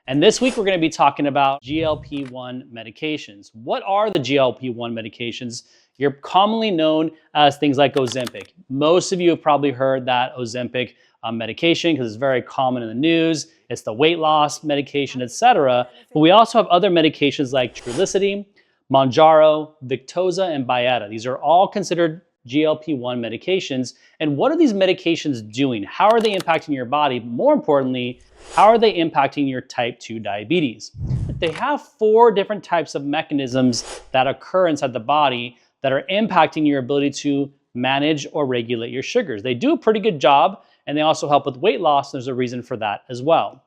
And this week we're going to be talking about GLP-1 medications. What are the GLP-1 medications? You're commonly known as things like Ozempic. Most of you have probably heard that Ozempic medication because it's very common in the news. It's the weight loss medication, etc. But we also have other medications like Trulicity, Mounjaro, Victoza, and Byetta. These are all considered GLP-1 medications. And what are these medications doing? How are they impacting your body? More importantly, how are they impacting your type 2 diabetes? They have 4 different types of mechanisms that occur inside the body that are impacting your ability to manage or regulate your sugars. They do a pretty good job, and they also help with weight loss. There's a reason for that as well.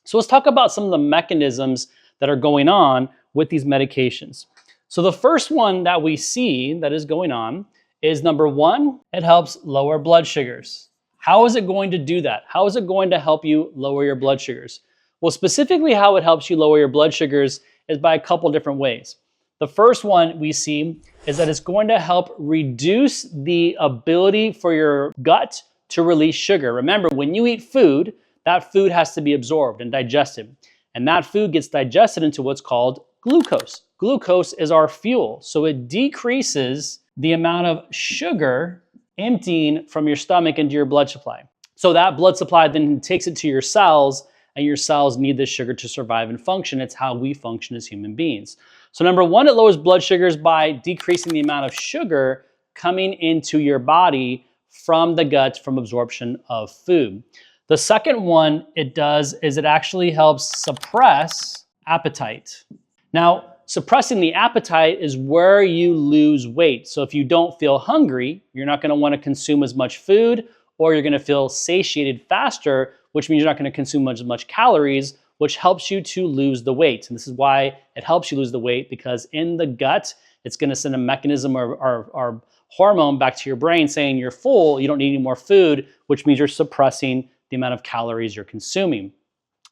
So let's talk about some of the mechanisms that are going on with these medications. So the first one that we see that is going on is number 1, it helps lower blood sugars. How is it going to do that? How is it going to help you lower your blood sugars? Well, specifically how it helps you lower your blood sugars is by a couple different ways. The first one we see is that it's going to help reduce the ability for your gut to release sugar. Remember, when you eat food, that food has to be absorbed and digested. And that food gets digested into what's called glucose. Glucose is our fuel. So it decreases the amount of sugar emptying from your stomach into your blood supply. So that blood supply then takes it to your cells, and your cells need this sugar to survive and function. It's how we function as human beings. So number 1, it lowers blood sugars by decreasing the amount of sugar coming into your body from the gut from absorption of food. The second one it does is it actually helps suppress appetite. Now, suppressing the appetite is where you lose weight. So if you don't feel hungry, you're not going to want to consume as much food, or you're going to feel satiated faster, which means you're not going to consume as much calories, which helps you to lose the weight. And this is why it helps you lose the weight, because in the gut, it's going to send a mechanism or hormone back to your brain saying you're full, you don't need any more food, which means you're suppressing the amount of calories you're consuming.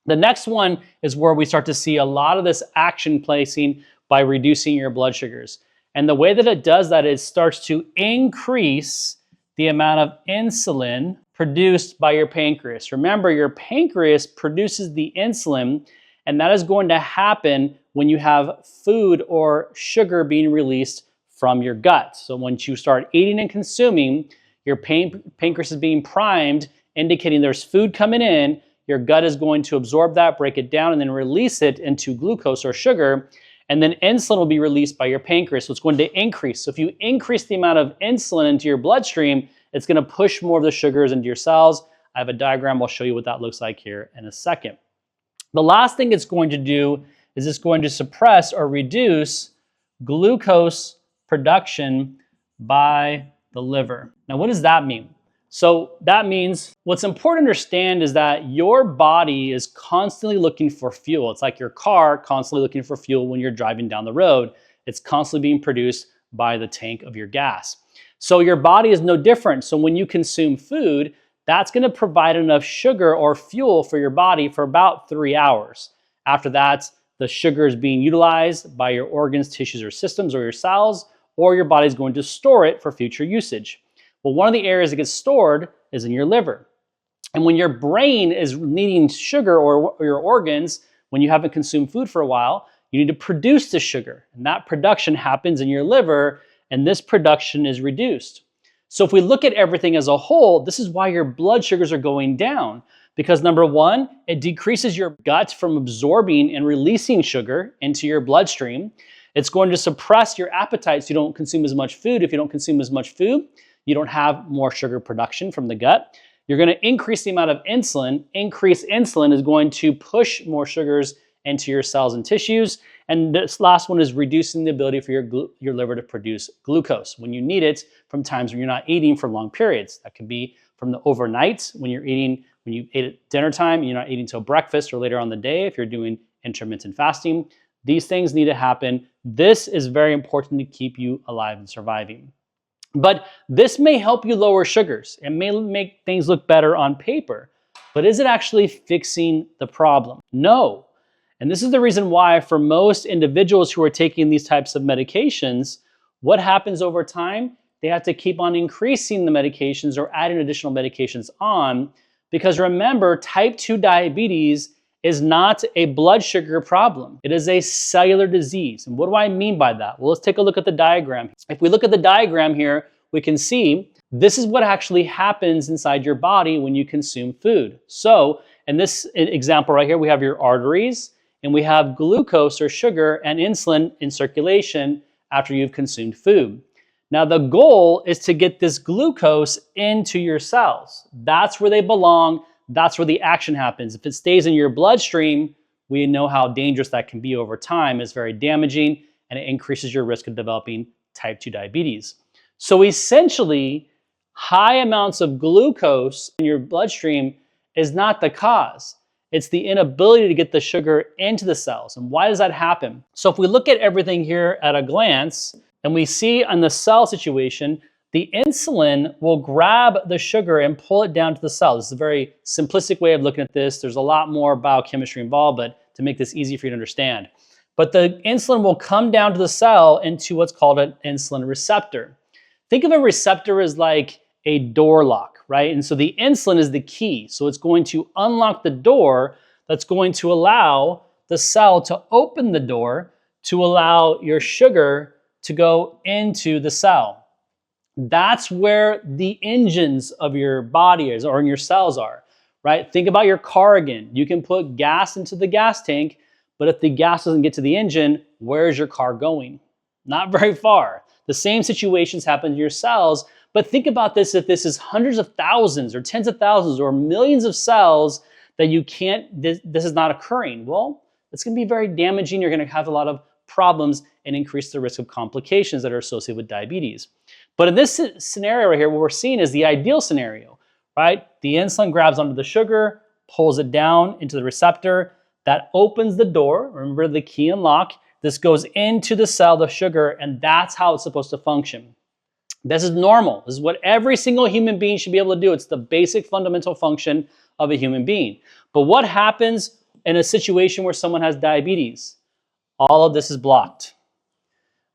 The next one is where we start to see a lot of this action placing by reducing your blood sugars. And the way that it does that is starts to increase the amount of insulin produced by your pancreas. Remember, your pancreas produces the insulin, and that is going to happen when you have food or sugar being released from your gut. So once you start eating and consuming, your pancreas is being primed, indicating there's food coming in. Your gut is going to absorb that, break it down, and then release it into glucose or sugar. And then insulin will be released by your pancreas. So it's going to increase. So if you increase the amount of insulin into your bloodstream, it's going to push more of the sugars into your cells. I have a diagram. I'll show you what that looks like here in a second. The last thing it's going to do is it's going to suppress or reduce glucose production by the liver. Now, what does that mean? So that means what's important to understand is that your body is constantly looking for fuel. It's like your car constantly looking for fuel when you're driving down the road. It's constantly being produced by the tank of your gas. So your body is no different. So when you consume food, that's going to provide enough sugar or fuel for your body for about 3 hours. After that, the sugar is being utilized by your organs, tissues, or systems, or your cells, or your body is going to store it for future usage. Well, one of the areas that gets stored is in your liver. And when your brain is needing sugar or your organs, when you haven't consumed food for a while, you need to produce the sugar. And that production happens in your liver, and this production is reduced. So if we look at everything as a whole, this is why your blood sugars are going down. Because number 1, it decreases your gut from absorbing and releasing sugar into your bloodstream. It's going to suppress your appetite so you don't consume as much food. If you don't consume as much food, you don't have more sugar production from the gut. You're going to increase the amount of insulin. Increased insulin is going to push more sugars into your cells and tissues. And this last one is reducing the ability for your liver to produce glucose when you need it from times when you're not eating for long periods. That could be from the overnight when you ate at dinner time and you're not eating till breakfast, or later on the day if you're doing intermittent fasting. These things need to happen. This is very important to keep you alive and surviving. But this may help you lower sugars. It may make things look better on paper, but is it actually fixing the problem? No. And this is the reason why for most individuals who are taking these types of medications, what happens over time? They have to keep on increasing the medications or adding additional medications on, because remember, type 2 diabetes is not a blood sugar problem. It is a cellular disease. And what do I mean by that? Well, let's take a look at the diagram. If we look at the diagram here, we can see this is what actually happens inside your body when you consume food. So in this example right here, we have your arteries and we have glucose or sugar and insulin in circulation after you've consumed food. Now the goal is to get this glucose into your cells. That's where they belong. That's where the action happens. If it stays in your bloodstream, we know how dangerous that can be over time. It's very damaging and it increases your risk of developing type 2 diabetes. So essentially, high amounts of glucose in your bloodstream is not the cause. It's the inability to get the sugar into the cells. And why does that happen? So if we look at everything here at a glance, and we see on the cell situation, the insulin will grab the sugar and pull it down to the cell. This is a very simplistic way of looking at this. There's a lot more biochemistry involved, but to make this easy for you to understand. But the insulin will come down to the cell into what's called an insulin receptor. Think of a receptor as like a door lock, right? And so the insulin is the key. So it's going to unlock the door that's going to allow the cell to open the door to allow your sugar to go into the cell. That's where the engines of your body is, or in your cells are, right? Think about your car again. You can put gas into the gas tank, but if the gas doesn't get to the engine, where is your car going? Not very far. The same situations happen in your cells, but think about this if this is hundreds of thousands or tens of thousands or millions of cells that you can't, this is not occurring. Well, it's gonna be very damaging. You're gonna have a lot of problems and increase the risk of complications that are associated with diabetes. But in this scenario right here, what we're seeing is the ideal scenario, right? The insulin grabs onto the sugar, pulls it down into the receptor, that opens the door, remember the key and lock, this goes into the cell, the sugar, and that's how it's supposed to function. This is normal. This is what every single human being should be able to do. It's the basic fundamental function of a human being. But what happens in a situation where someone has diabetes? All of this is blocked.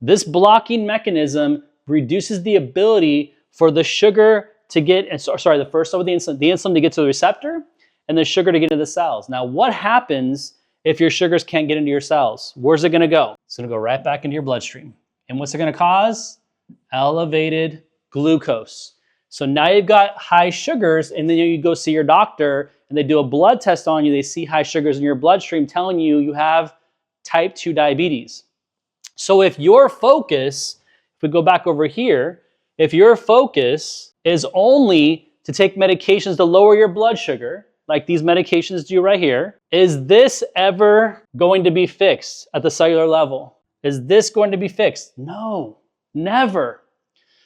This blocking mechanism reduces the ability for the sugar to get, first over the insulin to get to the receptor and the sugar to get into the cells. Now, what happens if your sugars can't get into your cells? Where's it gonna go? It's gonna go right back into your bloodstream. And what's it gonna cause? Elevated glucose. So now you've got high sugars, and then you go see your doctor and they do a blood test on you. They see high sugars in your bloodstream telling you you have type 2 diabetes. So if your focus, if we go back over here, if your focus is only to take medications to lower your blood sugar, like these medications do right here, is this ever going to be fixed at the cellular level? Is this going to be fixed? No, never.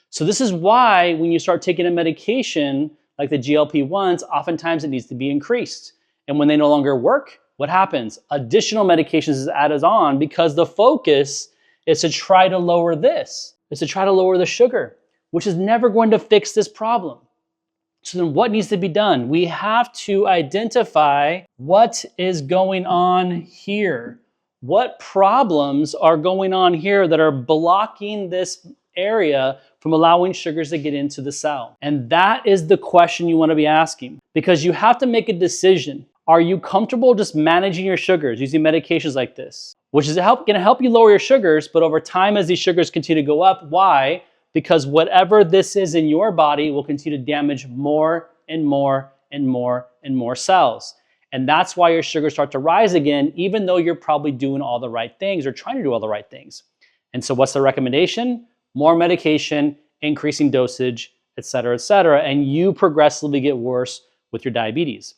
So this is why when you start taking a medication like the GLP-1s, oftentimes it needs to be increased. And when they no longer work, what happens? Additional medications is added on because the focus is to try to lower this. It's to try to lower the sugar, which is never going to fix this problem. So then what needs to be done? We have to identify what is going on here. What problems are going on here that are blocking this area from allowing sugars to get into the cell? And that is the question you want to be asking, because you have to make a decision. Are you comfortable just managing your sugars using medications like this? Which is going to help you lower your sugars, but over time as these sugars continue to go up, why? Because whatever this is in your body will continue to damage more and more and more and more cells. And that's why your sugars start to rise again, even though you're probably doing all the right things or trying to do all the right things. And so what's the recommendation? More medication, increasing dosage, et cetera, and you progressively get worse with your diabetes.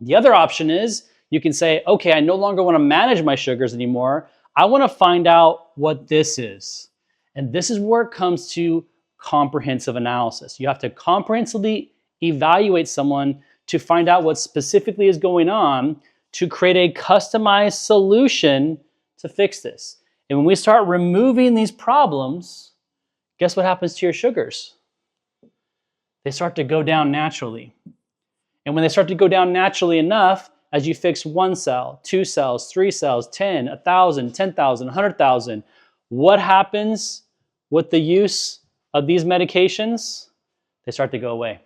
The other option is you can say, okay, I no longer want to manage my sugars anymore. I want to find out what this is. And this is where it comes to comprehensive analysis. You have to comprehensively evaluate someone to find out what specifically is going on to create a customized solution to fix this. And when we start removing these problems, guess what happens to your sugars? They start to go down naturally. And when they start to go down naturally enough, as you fix 1 cell, 2 cells, 3 cells, 10, 1,000, 10,000, 100,000, what happens with the use of these medications? They start to go away.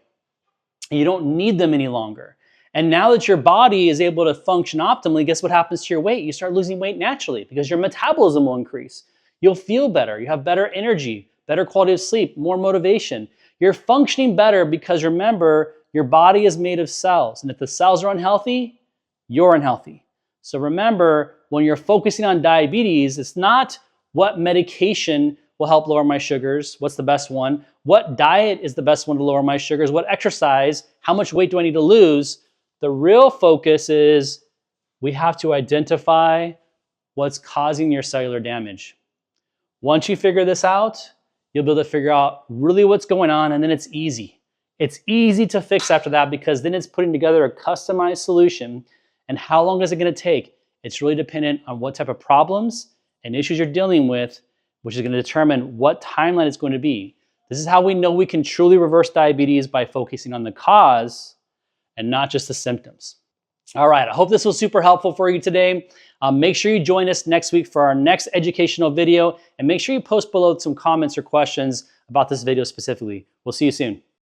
And you don't need them any longer. And now that your body is able to function optimally, guess what happens to your weight? You start losing weight naturally because your metabolism will increase. You'll feel better. You have better energy, better quality of sleep, more motivation. You're functioning better because remember, your body is made of cells. And if the cells are unhealthy, you're unhealthy. So remember, when you're focusing on diabetes, it's not what medication will help lower my sugars, what's the best one, what diet is the best one to lower my sugars, what exercise, how much weight do I need to lose. The real focus is we have to identify what's causing your cellular damage. Once you figure this out, you'll be able to figure out really what's going on, and then it's easy. It's easy to fix after that because then it's putting together a customized solution. And how long is it going to take? It's really dependent on what type of problems and issues you're dealing with, which is going to determine what timeline it's going to be. This is how we know we can truly reverse diabetes, by focusing on the cause and not just the symptoms. All right, I hope this was super helpful for you today. Make sure you join us next week for our next educational video, and make sure you post below some comments or questions about this video specifically. We'll see you soon.